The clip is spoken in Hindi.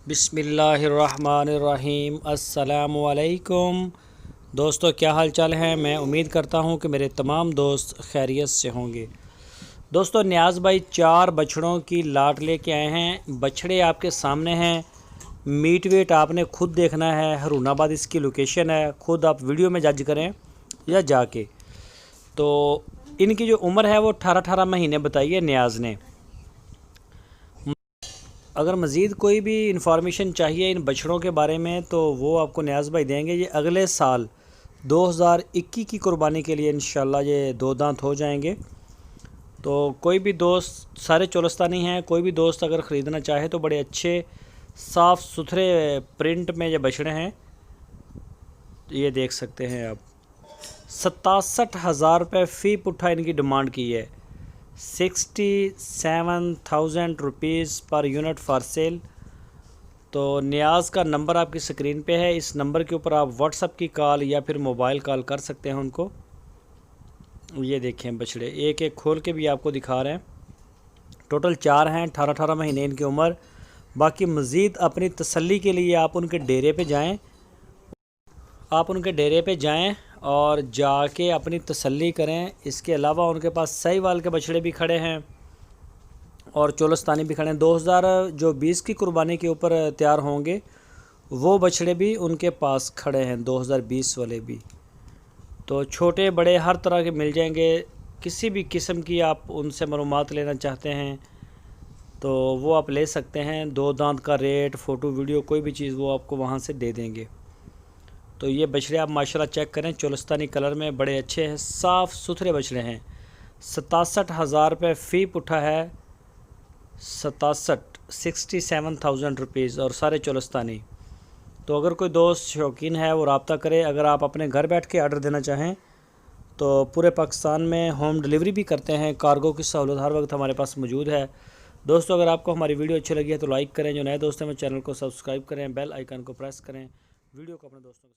बिस्मिल्लाहिर्रहमानिर्रहीम। अस्सलामुअलैकुम दोस्तों, क्या हाल चाल है। मैं उम्मीद करता हूँ कि मेरे तमाम दोस्त खैरियत से होंगे। दोस्तों, नियाज़ भाई 4 बछड़ों की लाट लेके आए हैं। बछड़े आपके सामने हैं। मीट वेट आपने खुद देखना है। हरूनाबाद इसकी लोकेशन है, खुद आप वीडियो में जज करें या जाके। तो इनकी जो उम्र है वो 18 महीने बताई है नियाज़ ने। अगर मज़ीद कोई भी इंफॉर्मेशन चाहिए इन बछड़ों के बारे में तो वो आपको नियाज़ भाई देंगे। ये अगले साल 2021 की कुर्बानी के लिए इंशाल्लाह ये 2 दांत हो जाएंगे। तो कोई भी दोस्त, सारे चोलस्तानी हैं, कोई भी दोस्त अगर ख़रीदना चाहे तो बड़े अच्छे साफ़ सुथरे प्रिंट में ये बछड़े हैं। ये देख सकते हैं आप। 67,000 रुपये फ़ी पुट्ठा इनकी डिमांड की है। 67,000 rupees per unit for sale. तो नियाज़ का नंबर आपकी स्क्रीन पे है। इस नंबर के ऊपर आप व्हाट्सएप की कॉल या फिर मोबाइल कॉल कर सकते हैं उनको। ये देखें बछड़े, एक एक खोल के भी आपको दिखा रहे हैं। टोटल 4 हैं, 18 महीने इनकी उम्र। बाकी मज़ीद अपनी तसल्ली के लिए आप उनके डेरे पे जाएं और जाके अपनी तसल्ली करें। इसके अलावा उनके पास साहिवाल के बछड़े भी खड़े हैं और चोलस्तानी भी खड़े हैं। 2020 की कुर्बानी के ऊपर तैयार होंगे वो बछड़े भी उनके पास खड़े हैं, 2020 वाले भी। तो छोटे बड़े हर तरह के मिल जाएंगे। किसी भी किस्म की आप उनसे मालूमात लेना चाहते हैं तो वो आप ले सकते हैं। 2 दांत का रेट, फ़ोटो, वीडियो, कोई भी चीज़ वो आपको वहाँ से दे देंगे। तो ये बछड़े आप माशाल्लाह चेक करें, चोलस्तानी कलर में बड़े अच्छे हैं, साफ़ सुथरे बछड़े हैं। 67,000 रुपये फ़ी पुट्ठा है। 67,000 रुपीज़ और सारे चोलस्तानी। तो अगर कोई दोस्त शौकीन है वो रब्ता करे। अगर आप अपने घर बैठ के आर्डर देना चाहें तो पूरे पाकिस्तान में होम डिलीवरी भी करते हैं। कार्गो की सहूलत हर वक्त हमारे पास मौजूद है। दोस्तों, अगर आपको हमारी वीडियो अच्छी लगी है तो लाइक करें। जो नए दोस्त हैं वो चैनल को सब्सक्राइब करें, बेल आइकन को प्रेस करें, वीडियो को अपने दोस्तों के साथ